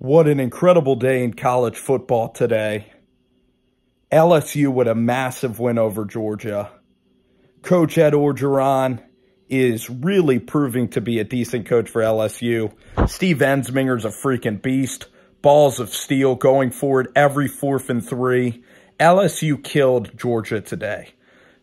What an incredible day in college football today. LSU with a massive win over Georgia. Coach Ed Orgeron is really proving to be a decent coach for LSU. Steve Ensminger's a freaking beast. Balls of steel going forward every 4th and 3. LSU killed Georgia today.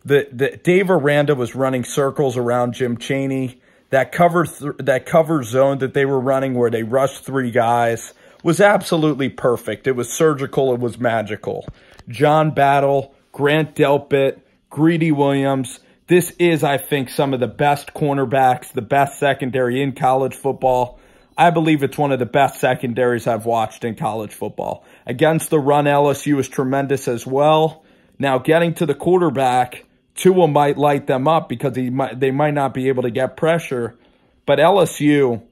Dave Aranda was running circles around Jim Chaney. That cover zone that they were running where they rushed 3 guys was absolutely perfect. It was surgical. It was magical. John Battle, Grant Delpit, Greedy Williams. This is, I think, some of the best cornerbacks, the best secondary in college football. I believe it's one of the best secondaries I've watched in college football. Against the run, LSU is tremendous as well. Now, getting to the quarterback, Tua might light them up because they might not be able to get pressure. But LSU,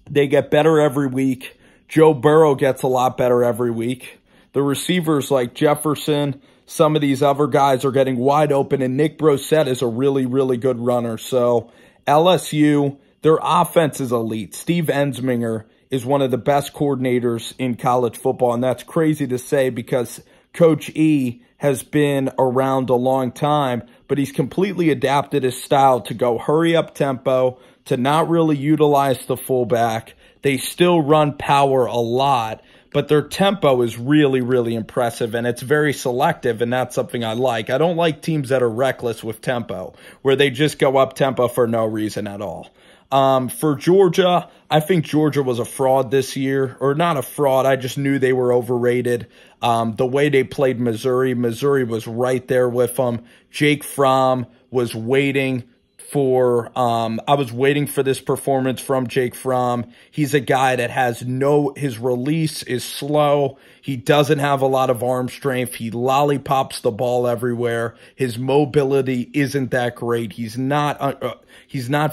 they get better every week. Joe Burrow gets a lot better every week. The receivers like Jefferson, some of these other guys are getting wide open, and Nick Brossette is a really, really good runner. So LSU, their offense is elite. Steve Ensminger is one of the best coordinators in college football, and that's crazy to say because Coach E has been around a long time, but he's completely adapted his style to go hurry up tempo, to not really utilize the fullback. They still run power a lot, but their tempo is really, really impressive, and it's very selective, and that's something I like. I don't like teams that are reckless with tempo, where they just go up tempo for no reason at all. For Georgia, I think Georgia was a fraud this year, or not a fraud. I just knew they were overrated. The way they played Missouri was right there with them. Jake Fromm was waiting for, I was waiting for this performance from Jake Fromm. He's a guy that has his release is slow. He doesn't have a lot of arm strength. He lollipops the ball everywhere. His mobility isn't that great. He's not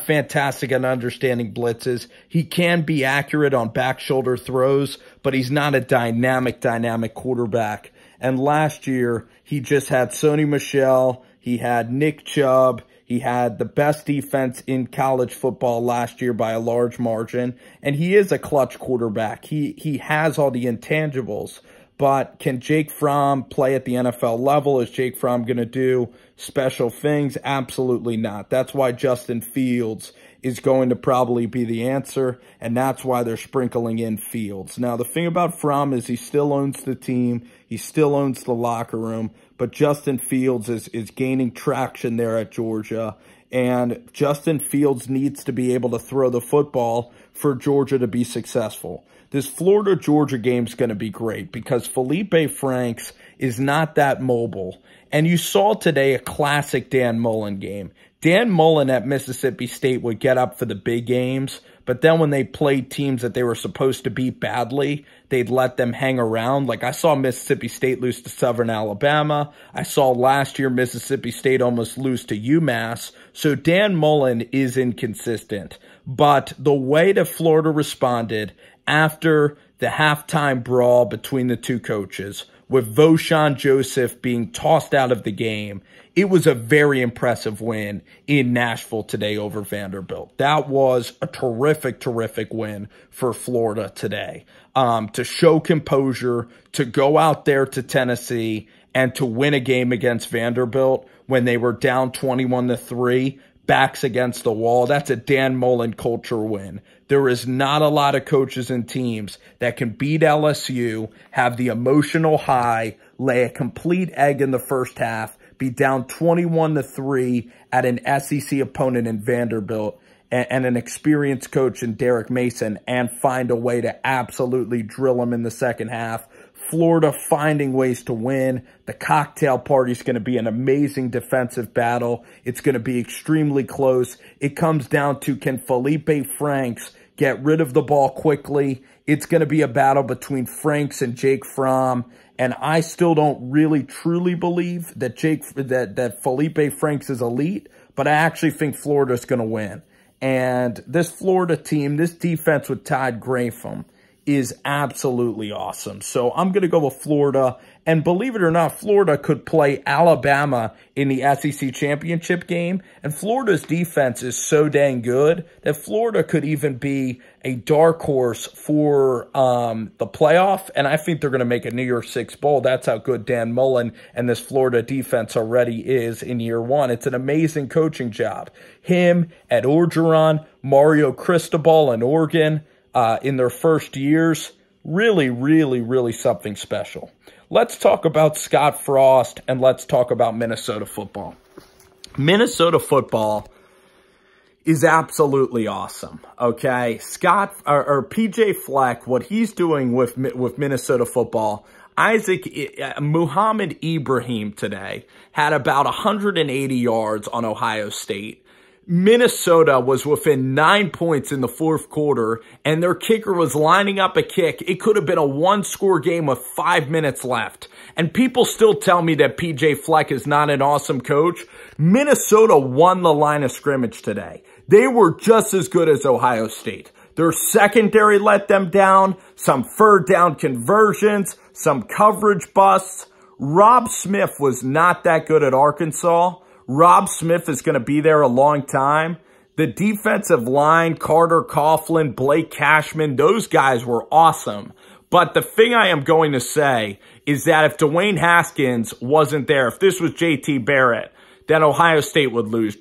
fantastic at understanding blitzes. He can be accurate on back shoulder throws, but he's not a dynamic quarterback. And last year, he just had Sony Michel. He had Nick Chubb. He had the best defense in college football last year by a large margin, and he is a clutch quarterback. He has all the intangibles, but can Jake Fromm play at the NFL level? Is Jake Fromm going to do special things? Absolutely not. That's why Justin Fields is going to probably be the answer, and that's why they're sprinkling in Fields. Now, the thing about Fromm is he still owns the team. He still owns the locker room, but Justin Fields is gaining traction there at Georgia, and Justin Fields needs to be able to throw the football for Georgia to be successful. This Florida-Georgia game is going to be great because Felipe Franks is not that mobile. And you saw today a classic Dan Mullen game. Dan Mullen at Mississippi State would get up for the big games, but then when they played teams that they were supposed to beat badly, they'd let them hang around. Like I saw Mississippi State lose to Southern Alabama. I saw last year Mississippi State almost lose to UMass. So Dan Mullen is inconsistent. But the way that Florida responded after the halftime brawl between the two coaches, with Voshon Joseph being tossed out of the game, it was a very impressive win in Nashville today over Vanderbilt. That was a terrific win for Florida today. To show composure, to go out there to Tennessee and to win a game against Vanderbilt when they were down 21-3, backs against the wall. That's a Dan Mullen culture win. There is not a lot of coaches and teams that can beat LSU, have the emotional high, lay a complete egg in the first half, be down 21-3 at an SEC opponent in Vanderbilt, and an experienced coach in Derek Mason, and find a way to absolutely drill them in the second half. Florida finding ways to win. The cocktail party is going to be an amazing defensive battle. It's going to be extremely close. It comes down to, can Felipe Franks get rid of the ball quickly? It's going to be a battle between Franks and Jake Fromm. And I still don't really truly believe that that Felipe Franks is elite, but I actually think Florida's going to win. And this Florida team, this defense with Todd Grafham, is absolutely awesome. So I'm going to go with Florida. And believe it or not, Florida could play Alabama in the SEC championship game. And Florida's defense is so dang good that Florida could even be a dark horse for the playoff. And I think they're going to make a New Year's Six bowl. That's how good Dan Mullen and this Florida defense already is in year one. It's an amazing coaching job. Him, Ed Orgeron, Mario Cristobal in Oregon in their first years, really, really, really something special. Let's talk about Scott Frost, and let's talk about Minnesota football. Minnesota football is absolutely awesome, okay? PJ Fleck, what he's doing with Minnesota football, Muhammad Ibrahim today had about 180 yards on Ohio State. Minnesota was within 9 points in the fourth quarter, and their kicker was lining up a kick. It could have been a one-score game with 5 minutes left. And people still tell me that PJ Fleck is not an awesome coach. Minnesota won the line of scrimmage today. They were just as good as Ohio State. Their secondary let them down, some third down conversions, some coverage busts. Rob Smith was not that good at Arkansas. Rob Smith is going to be there a long time. The defensive line, Carter Coughlin, Blake Cashman, those guys were awesome. But the thing I am going to say is that if Dwayne Haskins wasn't there, if this was J.T. Barrett, then Ohio State would lose.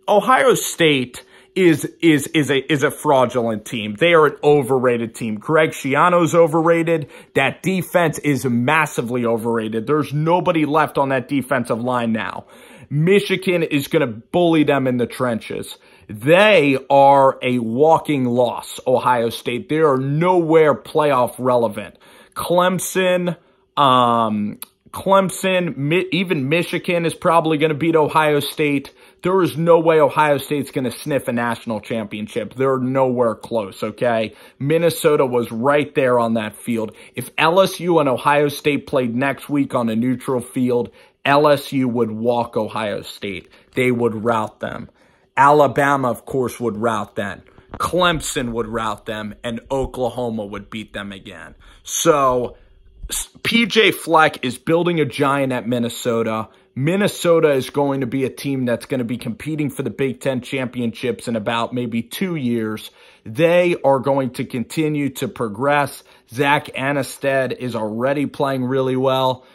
Ohio State is a fraudulent team. They are an overrated team. Greg Schiano's overrated. That defense is massively overrated. There's nobody left on that defensive line now. Michigan is going to bully them in the trenches. They are a walking loss, Ohio State. They are nowhere playoff relevant. Clemson, even Michigan is probably going to beat Ohio State. There is no way Ohio State's going to sniff a national championship. They're nowhere close, okay? Minnesota was right there on that field. If LSU and Ohio State played next week on a neutral field, LSU would walk Ohio State. They would rout them. Alabama, of course, would rout them. Clemson would rout them, and Oklahoma would beat them again. So PJ Fleck is building a giant at Minnesota. Minnesota is going to be a team that's going to be competing for the Big Ten championships in about maybe 2 years. They are going to continue to progress. Zach Anasted is already playing really well.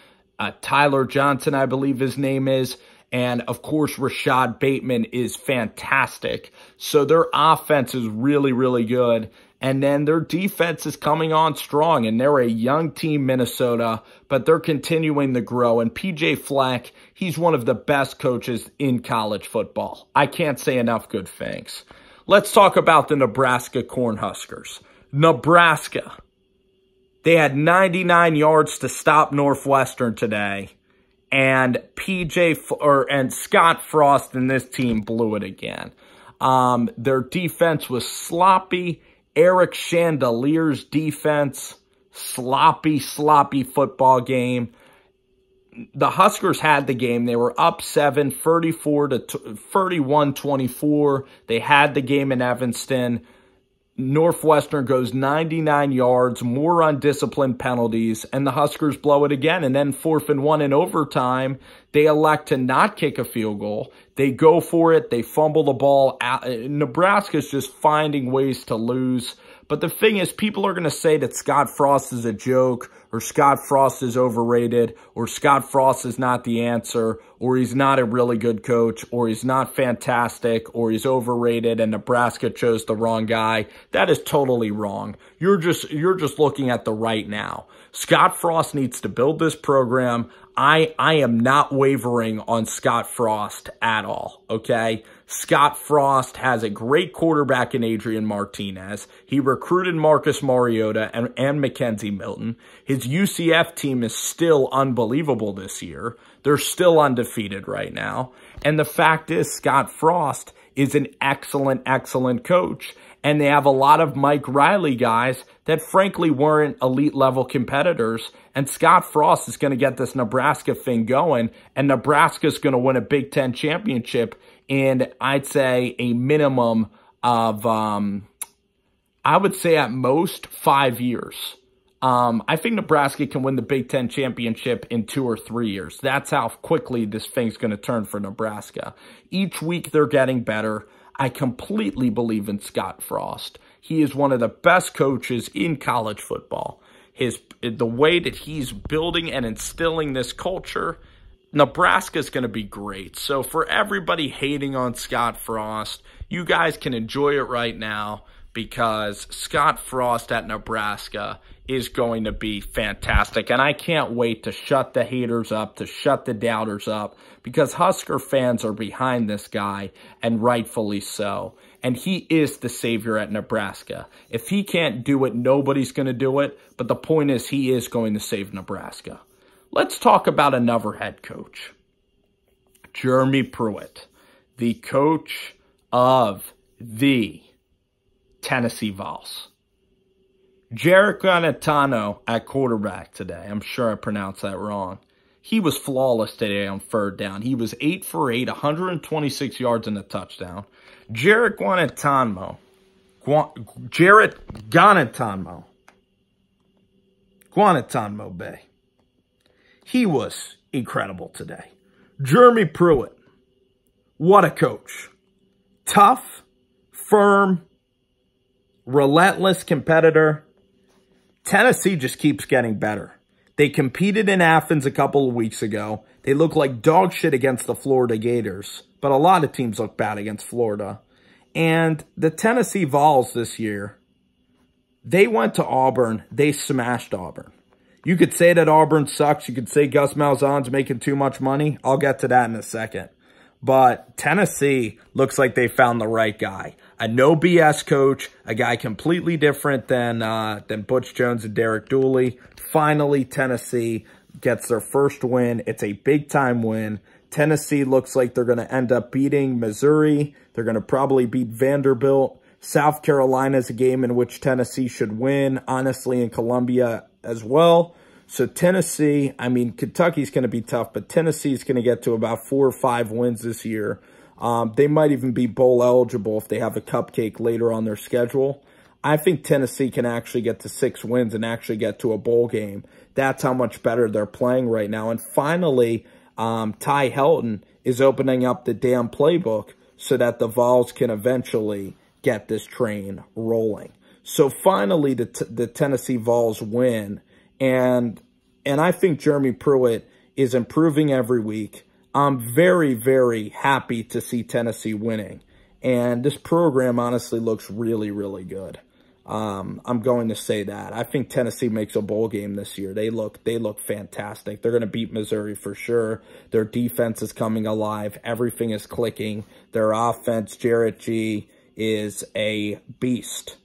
Tyler Johnson, I believe his name is. And, of course, Rashad Bateman is fantastic. So their offense is really, really good. And then their defense is coming on strong. And they're a young team, Minnesota, but they're continuing to grow. And PJ Fleck, he's one of the best coaches in college football. I can't say enough good things. Let's talk about the Nebraska Cornhuskers. Nebraska. They had 99 yards to stop Northwestern today. And Scott Frost and this team blew it again. Their defense was sloppy. Eric Chandelier's defense, sloppy football game. The Huskers had the game. They were up 7, 31-24. They had the game in Evanston. Northwestern goes 99 yards, more undisciplined penalties, and the Huskers blow it again. And then 4th and 1 in overtime, they elect to not kick a field goal. They go for it. They fumble the ball. Nebraska's just finding ways to lose. But the thing is, people are going to say that Scott Frost is a joke, or Scott Frost is overrated, or Scott Frost is not the answer, or he's not a really good coach, or he's not fantastic, or he's overrated and Nebraska chose the wrong guy. That is totally wrong. You're just looking at the right now. Scott Frost needs to build this program. I am not wavering on Scott Frost at all, okay? Scott Frost has a great quarterback in Adrian Martinez. He recruited Marcus Mariota and Mackenzie Milton. His UCF team is still unbelievable this year. They're still undefeated right now. And the fact is, Scott Frost is an excellent coach. And they have a lot of Mike Riley guys that frankly weren't elite level competitors. And Scott Frost is going to get this Nebraska thing going. And Nebraska's going to win a Big Ten championship in, I'd say, a minimum of I would say at most 5 years. I think Nebraska can win the Big Ten championship in 2 or 3 years. That's how quickly this thing's going to turn for Nebraska. Each week they're getting better. I completely believe in Scott Frost. He is one of the best coaches in college football. The way that he's building and instilling this culture, Nebraska's going to be great. So for everybody hating on Scott Frost, you guys can enjoy it right now, because Scott Frost at Nebraska is going to be fantastic. And I can't wait to shut the haters up, to shut the doubters up, because Husker fans are behind this guy, and rightfully so. And he is the savior at Nebraska. If he can't do it, nobody's going to do it. But the point is, he is going to save Nebraska. Let's talk about another head coach. Jeremy Pruitt, the coach of the Tennessee Vols. Jarrett Guarantano at quarterback today. I'm sure I pronounced that wrong. He was flawless today on third down. He was 8 for 8, 126 yards and a touchdown. Jarrett Guarantano Bay. He was incredible today. Jeremy Pruitt, what a coach. Tough, firm, relentless competitor. Tennessee just keeps getting better. They competed in Athens a couple of weeks ago. They look like dog shit against the Florida Gators, but a lot of teams look bad against Florida. And the Tennessee Vols this year, they went to Auburn. They smashed Auburn. You could say that Auburn sucks. You could say Gus Malzahn's making too much money. I'll get to that in a second. But Tennessee looks like they found the right guy. A no BS coach, a guy completely different than Butch Jones and Derek Dooley. Finally, Tennessee gets their first win. It's a big-time win. Tennessee looks like they're going to end up beating Missouri. They're going to probably beat Vanderbilt. South Carolina is a game in which Tennessee should win, honestly, in Columbia as well. So Tennessee, I mean, Kentucky's going to be tough, but Tennessee's going to get to about 4 or 5 wins this year. They might even be bowl eligible if they have a cupcake later on their schedule. I think Tennessee can actually get to 6 wins and actually get to a bowl game. That's how much better they're playing right now. And finally, Ty Helton is opening up the damn playbook so that the Vols can eventually get this train rolling. So finally, the Tennessee Vols win. And I think Jeremy Pruitt is improving every week. I'm very, very happy to see Tennessee winning. And this program honestly looks really, really good. I'm going to say that. I think Tennessee makes a bowl game this year. They look fantastic. They're going to beat Missouri for sure. Their defense is coming alive. Everything is clicking. Their offense, Jarrett G, is a beast.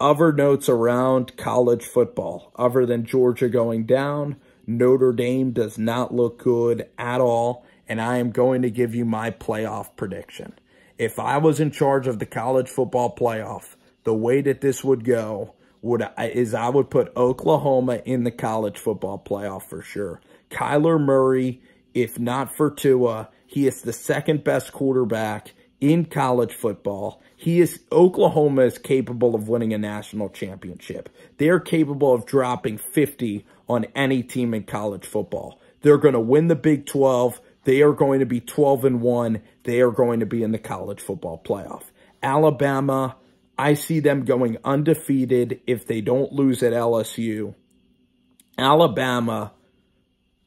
Other notes around college football. Other than Georgia going down, Notre Dame does not look good at all. And I am going to give you my playoff prediction. If I was in charge of the college football playoff, the way that this would go is I would put Oklahoma in the college football playoff for sure. Kyler Murray, if not for Tua, he is the second best quarterback in college football. Oklahoma is capable of winning a national championship. They're capable of dropping 50 on any team in college football. They're going to win the Big 12. They are going to be 12-1. They are going to be in the college football playoff. Alabama, I see them going undefeated if they don't lose at LSU. Alabama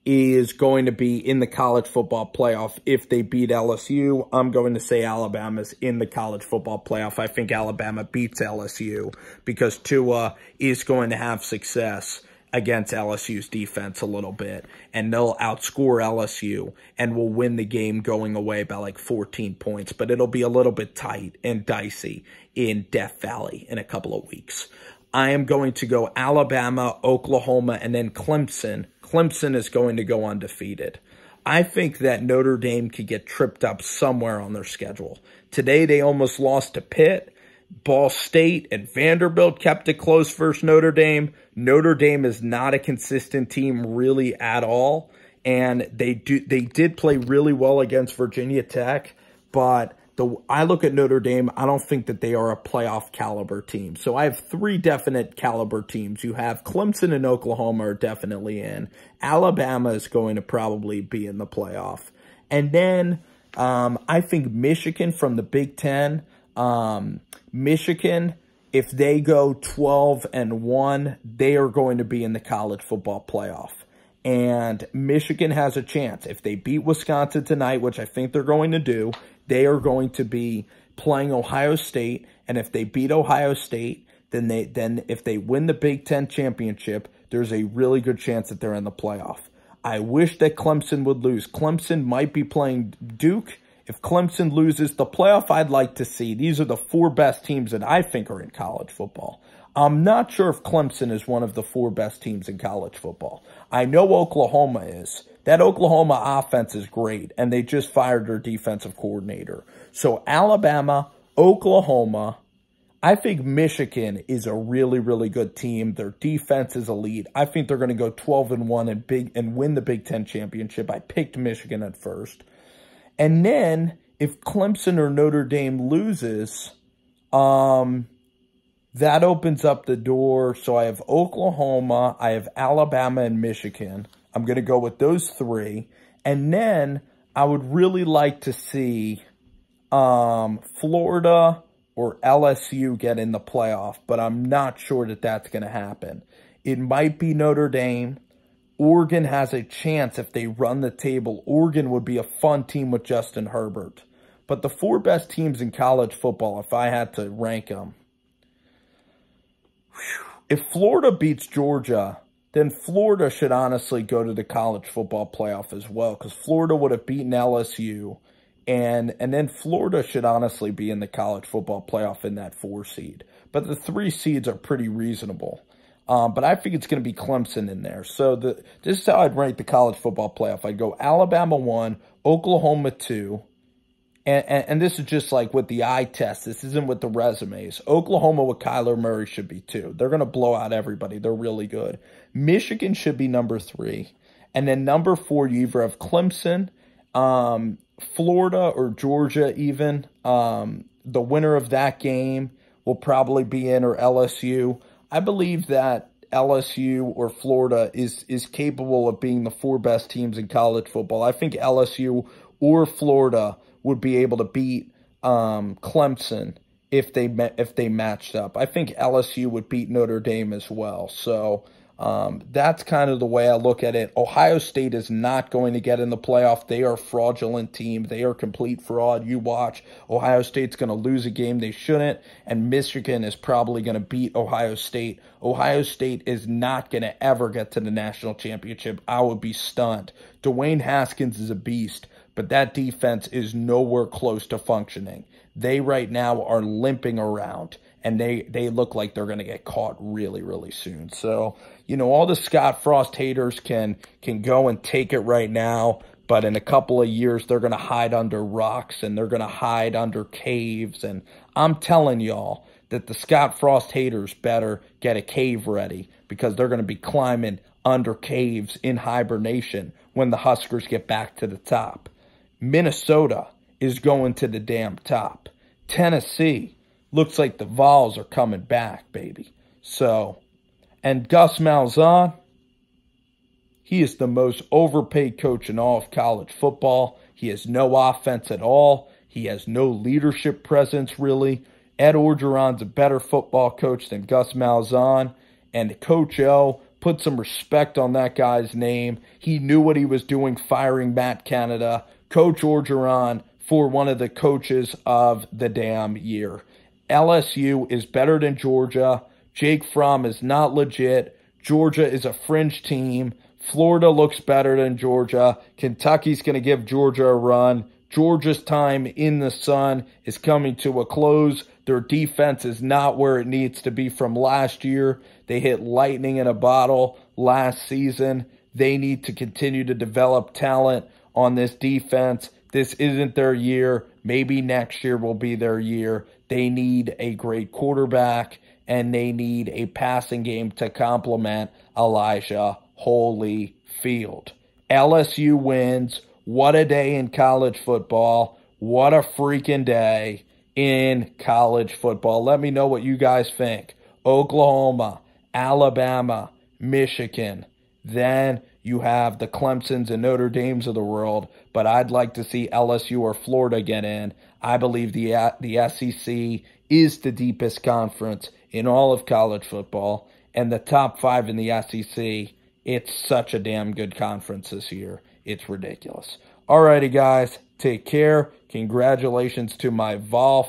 is going to be in the college football playoff if they beat LSU. I'm going to say Alabama's in the college football playoff. I think Alabama beats LSU because Tua is going to have success against LSU's defense a little bit, and they'll outscore LSU and will win the game going away by like 14 points, but it'll be a little bit tight and dicey in Death Valley in a couple of weeks. I am going to go Alabama, Oklahoma, and then Clemson. Clemson is going to go undefeated. I think that Notre Dame could get tripped up somewhere on their schedule. Today, they almost lost to Pitt. Ball State and Vanderbilt kept it close versus Notre Dame. Notre Dame is not a consistent team really at all. And they did play really well against Virginia Tech, but I look at Notre Dame, I don't think that they are a playoff caliber team. So I have 3 definite caliber teams. You have Clemson and Oklahoma are definitely in. Alabama is going to probably be in the playoff. And then I think Michigan from the Big Ten, Michigan, if they go 12-1, they are going to be in the college football playoff. And Michigan has a chance. If they beat Wisconsin tonight, which I think they're going to do, they are going to be playing Ohio State. And if they beat Ohio State, then if they win the Big Ten championship, there's a really good chance that they're in the playoff. I wish that Clemson would lose. Clemson might be playing Duke. If Clemson loses the playoff, I'd like to see. These are the 4 best teams that I think are in college football. I'm not sure if Clemson is one of the 4 best teams in college football. I know Oklahoma is. That Oklahoma offense is great, and they just fired their defensive coordinator. So Alabama, Oklahoma, I think Michigan is a really, really good team. Their defense is elite. I think they're going to go 12-1 and win the Big Ten championship. I picked Michigan at first. And then if Clemson or Notre Dame loses, that opens up the door. So I have Oklahoma, I have Alabama, and Michigan. I'm going to go with those 3. And then I would really like to see Florida or LSU get in the playoff, but I'm not sure that that's going to happen. It might be Notre Dame. Oregon has a chance if they run the table. Oregon would be a fun team with Justin Herbert. But the 4 best teams in college football, if I had to rank them, if Florida beats Georgia, then Florida should honestly go to the college football playoff as well, because Florida would have beaten LSU, and then Florida should honestly be in the college football playoff in that 4 seed. But the 3 seeds are pretty reasonable. But I think it's going to be Clemson in there. So this is how I'd rank the college football playoff. I'd go Alabama 1, Oklahoma 2, and this is just like with the eye test. This isn't with the resumes. Oklahoma with Kyler Murray should be 2. They're going to blow out everybody. They're really good. Michigan should be number 3. And then number 4, you either have Clemson, Florida, or Georgia even. The winner of that game will probably be in, or LSU. I believe that LSU or Florida is capable of being the 4 best teams in college football. I think LSU or Florida would be able to beat Clemson if they matched up. I think LSU would beat Notre Dame as well. So that's kind of the way I look at it. Ohio State is not going to get in the playoff. They are a fraudulent team. They are complete fraud. You watch. Ohio State's going to lose a game they shouldn't, and Michigan is probably going to beat Ohio State. Ohio State is not going to ever get to the national championship. I would be stunned. Dwayne Haskins is a beast, but that defense is nowhere close to functioning. They right now are limping around, and they look like they're going to get caught really, really soon. So, you know, all the Scott Frost haters can go and take it right now, but in a couple of years, they're going to hide under rocks, and they're going to hide under caves. And I'm telling y'all that the Scott Frost haters better get a cave ready, because they're going to be climbing under caves in hibernation when the Huskers get back to the top. Minnesota is going to the damn top. Tennessee looks like the Vols are coming back, baby. So, and Gus Malzahn, he is the most overpaid coach in all of college football. He has no offense at all. He has no leadership presence, really. Ed Orgeron's a better football coach than Gus Malzahn. And Coach O, put some respect on that guy's name. He knew what he was doing firing Matt Canada. Coach Orgeron for one of the coaches of the damn year. LSU is better than Georgia. Jake Fromm is not legit. Georgia is a fringe team. Florida looks better than Georgia. Kentucky's going to give Georgia a run. Georgia's time in the sun is coming to a close. Their defense is not where it needs to be from last year. They hit lightning in a bottle last season. They need to continue to develop talent on this defense. This isn't their year. Maybe next year will be their year. They need a great quarterback, and they need a passing game to complement Elijah Holyfield. LSU wins. What a day in college football. What a freaking day in college football. Let me know what you guys think. Oklahoma, Alabama, Michigan. Then you have the Clemsons and Notre Dames of the world, but I'd like to see LSU or Florida get in. I believe the SEC is the deepest conference in all of college football, and the top 5 in the SEC, it's such a damn good conference this year. It's ridiculous. Alrighty, guys, take care. Congratulations to my Vol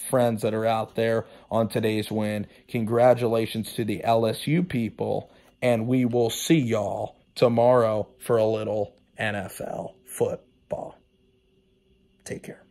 friends that are out there on today's win. Congratulations to the LSU people, and we will see y'all tomorrow for a little NFL football. Take care.